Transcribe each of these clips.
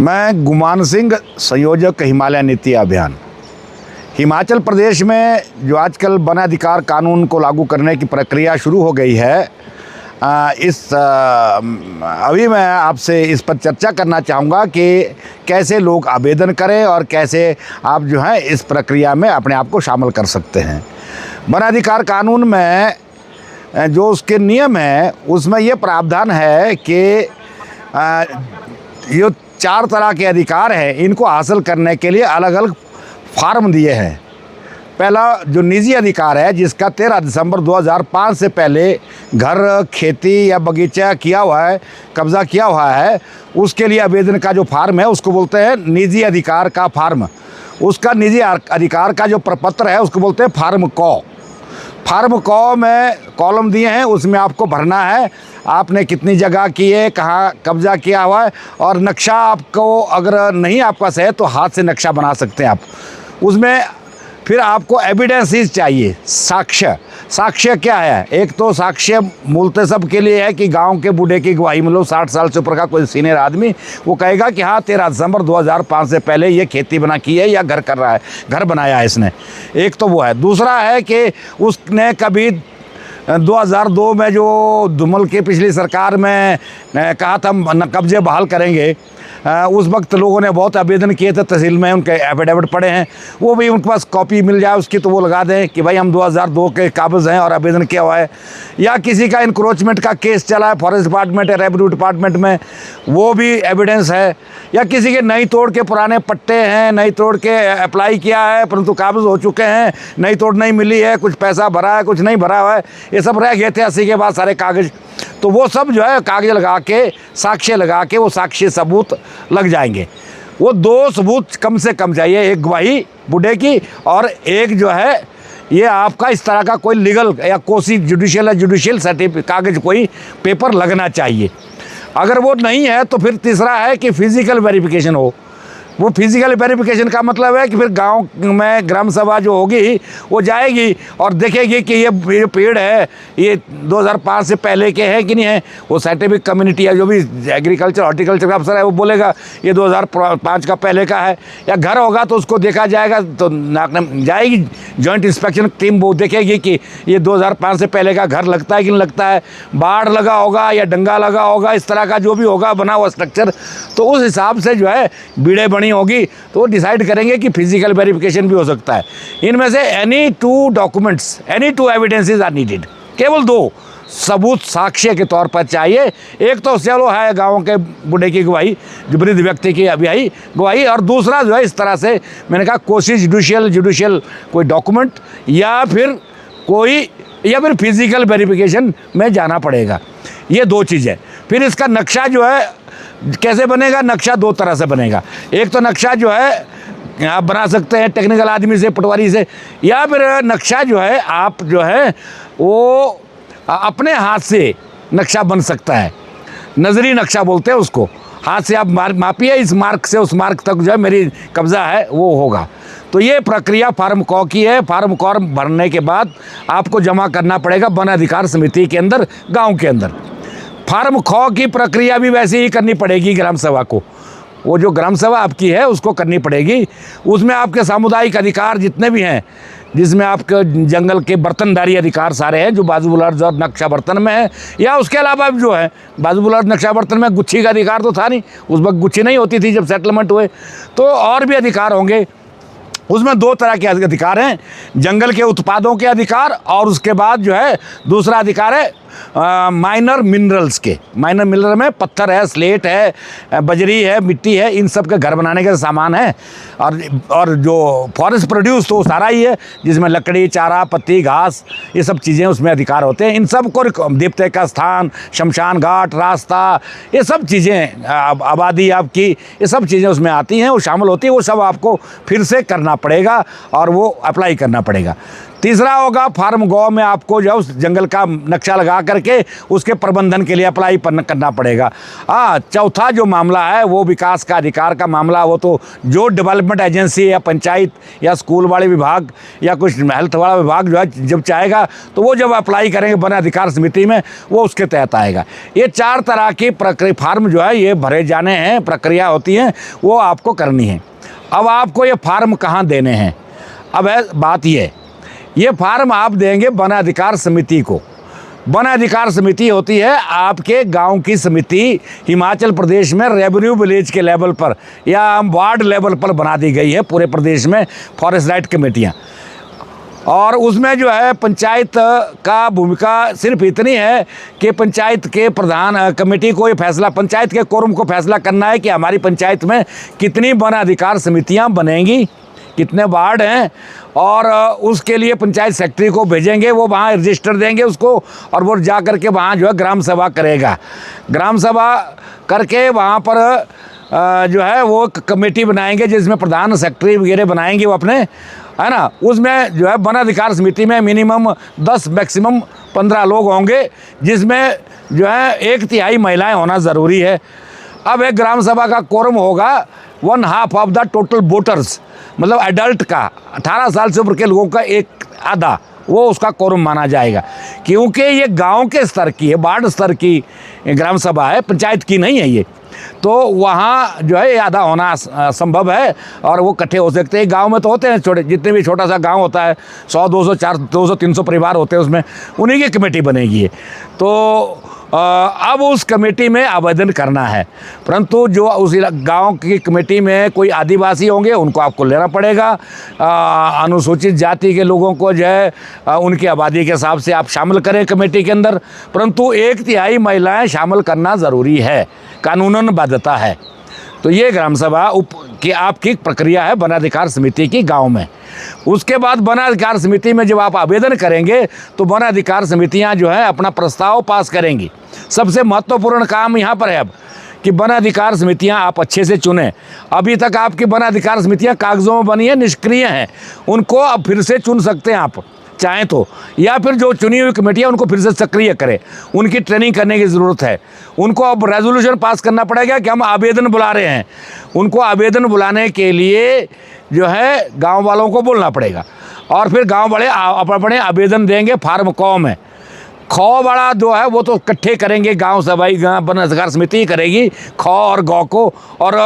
मैं गुमान सिंह, संयोजक हिमालय नीति अभियान। हिमाचल प्रदेश में जो आजकल वन अधिकार कानून को लागू करने की प्रक्रिया शुरू हो गई है, अभी मैं आपसे इस पर चर्चा करना चाहूँगा कि कैसे लोग आवेदन करें और कैसे आप जो है इस प्रक्रिया में अपने आप को शामिल कर सकते हैं। वन अधिकार कानून में जो उसके नियम हैं उसमें ये प्रावधान है कि ये 4 तरह के अधिकार हैं, इनको हासिल करने के लिए अलग अलग फार्म दिए हैं। पहला जो निजी अधिकार है, जिसका 13 दिसंबर 2005 से पहले घर, खेती या बगीचा किया हुआ है, कब्ज़ा किया हुआ है, उसके लिए आवेदन का जो फार्म है उसको बोलते हैं निजी अधिकार का फार्म। उसका निजी अधिकार का जो प्रपत्र है उसको बोलते हैं फार्म कॉ। फार्म कॉ में कॉलम दिए हैं, उसमें आपको भरना है आपने कितनी जगह की है, कहाँ कब्जा किया हुआ है, और नक्शा आपको अगर नहीं आपका सही है तो हाथ से नक्शा बना सकते हैं आप। उसमें फिर आपको एविडेंसेस चाहिए, साक्ष्य। साक्ष्य क्या है? एक तो साक्ष्य मूलतः सब के लिए है कि गांव के बूढ़े की गवाही, मतलब 60 साल से ऊपर का कोई सीनियर आदमी, वो कहेगा कि हाँ 13 दिसंबर 2005 से पहले ये खेती बना की है या घर कर रहा है, घर बनाया है इसने। एक तो वो है। दूसरा है कि उसने कभी 2002 में जो धूमल की पिछली सरकार में कहा था हम कब्जे बहाल करेंगे, उस वक्त लोगों ने बहुत आवेदन किए थे, तहसील में उनके एफिडेविट पड़े हैं, वो भी उनके पास कॉपी मिल जाए उसकी तो वो लगा दें कि भाई हम 2002 के काबिज हैं और आवेदन किया हुआ है। या किसी का इंक्रोचमेंट का केस चला है फॉरेस्ट डिपार्टमेंट या रेवेन्यू डिपार्टमेंट में, वो भी एविडेंस है। या किसी के नई तोड़ के पुराने पट्टे हैं, नई तोड़ के अप्लाई किया है परंतु काबिज हो चुके हैं, नई तोड़ नहीं मिली है, कुछ पैसा भरा है, कुछ नहीं भरा हुआ है, ये सब रह गए थे 80 के बाद सारे कागज़। तो वो सब जो है कागज लगा के, साक्ष्य लगा के, वो साक्ष्य सबूत लग जाएंगे। वो 2 सबूत कम से कम चाहिए, एक गवाही बूढ़े की और एक जो है ये आपका इस तरह का कोई लीगल या कोसी जुडिशियल सर्टिफिकेट कागज कोई पेपर लगना चाहिए। अगर वो नहीं है तो फिर तीसरा है कि फिज़िकल वेरिफिकेशन हो। वो फिज़िकल वेरिफिकेशन का मतलब है कि फिर गांव में ग्राम सभा जो होगी वो जाएगी और देखेगी कि ये पेड़ है ये 2005 से पहले के हैं कि नहीं है। वो साइंटिफिक कम्युनिटी है, जो भी एग्रीकल्चर हॉर्टिकल्चर का अफसर है, वो बोलेगा ये 2005 का पहले का है। या घर होगा तो उसको देखा जाएगा, तो जाएगी जॉइंट इंस्पेक्शन टीम, वो देखेगी कि ये 2005 से पहले का घर लगता है कि नहीं लगता है, बाढ़ लगा होगा या डंगा लगा होगा, इस तरह का जो भी होगा बना हुआ स्ट्रक्चर, तो उस हिसाब से जो है बीड़े बनी होगी तो वो डिसाइड करेंगे कि फिजिकल वेरिफिकेशन भी हो सकता है। इनमें से any 2 documents, any 2 evidences are needed. केवल 2 सबूत साक्ष्य के तौर पर चाहिए। एक तो चलो है गाँव के बूढ़े की गवाही, जो वृद्ध व्यक्ति की अभियाई गवाही, और दूसरा जो है इस तरह से मैंने कहा कोशिश जुडिशियल कोई डॉक्यूमेंट या फिर फिजिकल वेरिफिकेशन में जाना पड़ेगा। ये 2 चीज़ें। फिर इसका नक्शा जो है कैसे बनेगा? नक्शा 2 तरह से बनेगा। एक तो नक्शा जो है आप बना सकते हैं टेक्निकल आदमी से, पटवारी से, या फिर नक्शा जो है आप जो है वो अपने हाथ से नक्शा बन सकता है। नजरी नक्शा बोलते हैं उसको। हाथ से आप मापिए, इस मार्क से उस मार्क तक जो है मेरी कब्जा है वो होगा। तो ये प्रक्रिया फार्म कॉ की है। फार्म कॉ भरने के बाद आपको जमा करना पड़ेगा वन अधिकार समिति के अंदर, गाँव के अंदर। फार्म खॉ की प्रक्रिया भी वैसे ही करनी पड़ेगी ग्राम सभा को। वो जो ग्राम सभा आपकी है उसको करनी पड़ेगी। उसमें आपके सामुदायिक अधिकार जितने भी हैं, जिसमें आपके जंगल के बर्तनदारी अधिकार सारे हैं जो बाजू बुलार्ज और नक्शा बर्तन में है, या उसके अलावा जो है बाजू बुलार्ज नक्शा बर्तन में गुच्छी का अधिकार तो था नहीं, उस वक्त गुच्छी नहीं होती थी जब सेटलमेंट हुए, तो और भी अधिकार होंगे। उसमें 2 तरह के अधिकार हैं, जंगल के उत्पादों के अधिकार, और उसके बाद जो है दूसरा अधिकार है माइनर मिनरल्स के। माइनर मिनरल में पत्थर है, स्लेट है, बजरी है, मिट्टी है, इन सब के घर बनाने के सामान है। और जो फॉरेस्ट प्रोड्यूस तो सारा ही है, जिसमें लकड़ी, चारा, पत्ती, घास, ये सब चीज़ें उसमें अधिकार होते हैं। इन सब को देवते का स्थान, शमशान घाट, रास्ता, ये सब चीज़ें, आबादी आपकी, ये सब चीज़ें उसमें आती हैं, वो शामिल होती है। वो सब आपको फिर से करना पड़ेगा और वो अप्लाई करना पड़ेगा। तीसरा होगा फार्म गौ में आपको जो उस जंगल का नक्शा लगा करके उसके प्रबंधन के लिए अप्लाई करना पड़ेगा। चौथा जो मामला है वो विकास का अधिकार का मामला, वो तो जो डेवलपमेंट एजेंसी या पंचायत या स्कूल वाले विभाग या कुछ हेल्थ वाला विभाग जो है जब चाहेगा तो वो जब अप्लाई करेंगे वन अधिकार समिति में वो उसके तहत आएगा। ये 4 तरह की प्रक्रिया फार्म जो है ये भरे जाने हैं, प्रक्रिया होती हैं, वो आपको करनी है। अब आपको ये फार्म कहाँ देने हैं? अब है बात ये फार्म आप देंगे वन अधिकार समिति को। वन अधिकार समिति होती है आपके गांव की समिति, हिमाचल प्रदेश में रेवेन्यू विलेज के लेवल पर या वार्ड लेवल पर बना दी गई है पूरे प्रदेश में फॉरेस्ट राइट कमेटियाँ। और उसमें जो है पंचायत का भूमिका सिर्फ इतनी है कि पंचायत के प्रधान कमेटी को ये फैसला, पंचायत के कोरम को फैसला करना है कि हमारी पंचायत में कितनी वन अधिकार समितियाँ बनेंगी, कितने वार्ड हैं, और उसके लिए पंचायत सेक्रेटरी को भेजेंगे, वो वहाँ रजिस्टर देंगे उसको, और वो जा कर के वहाँ जो है ग्राम सभा करेगा। ग्राम सभा करके वहाँ पर जो है वो कमेटी बनाएंगे जिसमें प्रधान सेक्रेटरी वगैरह बनाएंगे वो अपने, है ना। उसमें जो है वन अधिकार समिति में मिनिमम 10 मैक्सिमम 15 लोग होंगे, जिसमें जो है 1/3 महिलाएं होना ज़रूरी है। अब एक ग्राम सभा का कोरम होगा 1/2 ऑफ द टोटल वोटर्स, मतलब एडल्ट का 18 साल से ऊपर के लोगों का 1/2 वो उसका कोरम माना जाएगा, क्योंकि ये गांव के स्तर की है, वार्ड स्तर की ग्राम सभा है, पंचायत की नहीं है ये। तो वहाँ जो है आधा होना संभव है और वो इकट्ठे हो सकते हैं। गांव में तो होते हैं छोटे, जितने भी छोटा सा गांव होता है 100 200 400 200 300 परिवार होते हैं, उसमें उन्हीं की कमेटी बनेगी। तो अब उस कमेटी में आवेदन करना है, परंतु जो उस गांव की कमेटी में कोई आदिवासी होंगे उनको आपको लेना पड़ेगा। अनुसूचित जाति के लोगों को जो है उनकी आबादी के हिसाब से आप शामिल करें कमेटी के अंदर, परंतु 1/3 महिलाएं शामिल करना ज़रूरी है, कानूनन बाध्यता है। तो ये ग्राम सभा की आपकी प्रक्रिया है वन अधिकार समिति की गांव में। उसके बाद वन अधिकार समिति में जब आप आवेदन करेंगे तो वन अधिकार समितियां जो है अपना प्रस्ताव पास करेंगी। सबसे महत्वपूर्ण काम यहाँ पर है अब कि वन अधिकार समितियां आप अच्छे से चुनें। अभी तक आपकी वन अधिकार समितियां कागज़ों में बनी है, निष्क्रिय हैं, उनको अब फिर से चुन सकते हैं आप चाहें तो, या फिर जो चुनी हुई कमेटियाँ उनको फिर से सक्रिय करें। उनकी ट्रेनिंग करने की ज़रूरत है। उनको अब रेजोल्यूशन पास करना पड़ेगा कि हम आवेदन बुला रहे हैं। उनको आवेदन बुलाने के लिए जो है गांव वालों को बोलना पड़ेगा, और फिर गांव वाले अपने आवेदन देंगे फार्म कौ में। खौ वाला जो है वो तो इकट्ठे करेंगे, गांव सभाई वन अधिकार समिति करेगी खौ और गौ को, और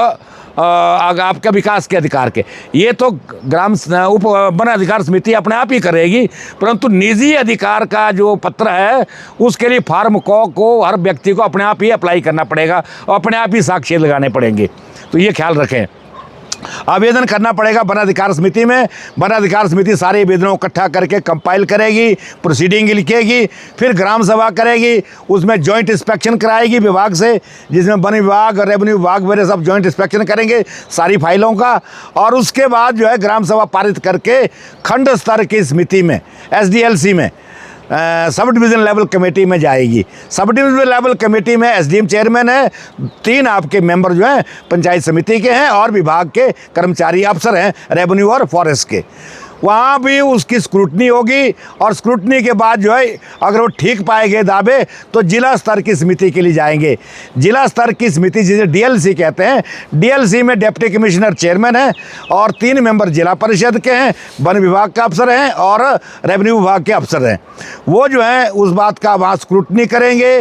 आपका विकास के अधिकार के ये तो ग्राम उप वन अधिकार समिति अपने आप ही करेगी। परंतु निजी अधिकार का जो पत्र है उसके लिए फार्म को हर व्यक्ति को अपने आप ही अप्लाई करना पड़ेगा और अपने आप ही साक्ष्य लगाने पड़ेंगे। तो ये ख्याल रखें, आवेदन करना पड़ेगा वन अधिकार समिति में। वन अधिकार समिति सारे आवेदनों को इकट्ठा करके कंपाइल करेगी, प्रोसीडिंग लिखेगी, फिर ग्राम सभा करेगी, उसमें जॉइंट इंस्पेक्शन कराएगी विभाग से, जिसमें वन विभाग और रेवेन्यू विभाग वगैरह सब जॉइंट इंस्पेक्शन करेंगे सारी फाइलों का। और उसके बाद जो है ग्राम सभा पारित करके खंड स्तर की समिति में SDLC में सब डिवीज़न लेवल कमेटी में जाएगी। सब डिवीज़न लेवल कमेटी में SDM चेयरमैन है, 3 आपके मेंबर जो हैं पंचायत समिति के हैं, और विभाग के कर्मचारी अफसर हैं रेवेन्यू और फॉरेस्ट के। वहाँ भी उसकी स्क्रूटनी होगी, और स्क्रूटनी के बाद जो है अगर वो ठीक पाए गए दावे तो जिला स्तर की समिति के लिए जाएंगे। जिला स्तर की समिति जिसे DLC कहते हैं, DLC में डिप्टी कमिश्नर चेयरमैन है और 3 मेंबर जिला परिषद के हैं, वन विभाग के अफसर हैं और रेवेन्यू विभाग के अफसर हैं। वो जो है उस बात का वहाँ स्क्रूटनी करेंगे।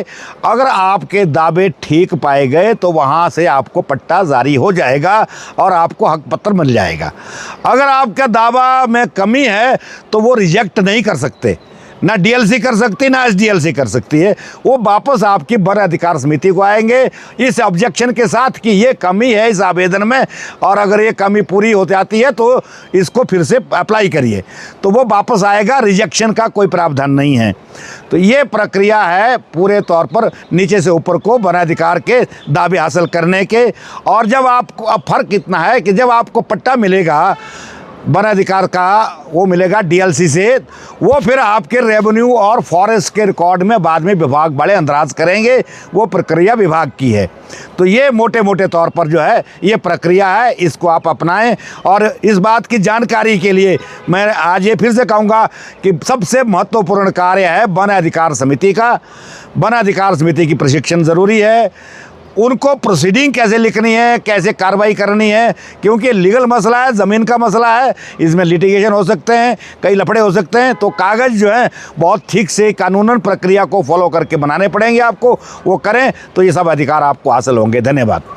अगर आपके दावे ठीक पाए गए तो वहाँ से आपको पट्टा जारी हो जाएगा और आपको हक पत्र मिल जाएगा। अगर आपका दावा में कमी है तो वो रिजेक्ट नहीं कर सकते, ना DLC कर सकती ना SDLC कर सकती है। वो वापस आपकी वन अधिकार समिति को आएंगे इस ऑब्जेक्शन के साथ कि ये कमी है इस आवेदन में, और अगर ये कमी पूरी हो जाती है तो इसको फिर से अप्लाई करिए, तो वो वापस आएगा। रिजेक्शन का कोई प्रावधान नहीं है। तो ये प्रक्रिया है पूरे तौर पर नीचे से ऊपर को वन अधिकार के दावे हासिल करने के। और जब आपको अब फ़र्क इतना है कि जब आपको पट्टा मिलेगा वन अधिकार का वो मिलेगा डीएलसी से, वो फिर आपके रेवेन्यू और फॉरेस्ट के रिकॉर्ड में बाद में विभाग बड़े अंदराज करेंगे, वो प्रक्रिया विभाग की है। तो ये मोटे मोटे तौर पर जो है ये प्रक्रिया है, इसको आप अपनाएं। और इस बात की जानकारी के लिए मैं आज ये फिर से कहूँगा कि सबसे महत्वपूर्ण कार्य है वन अधिकार समिति का। वन अधिकार समिति की प्रशिक्षण ज़रूरी है, उनको प्रोसीडिंग कैसे लिखनी है, कैसे कार्रवाई करनी है, क्योंकि लीगल मसला है, ज़मीन का मसला है, इसमें लिटिगेशन हो सकते हैं, कई लफड़े हो सकते हैं। तो कागज़ जो है बहुत ठीक से कानूनन प्रक्रिया को फॉलो करके बनाने पड़ेंगे आपको, वो करें तो ये सब अधिकार आपको हासिल होंगे। धन्यवाद।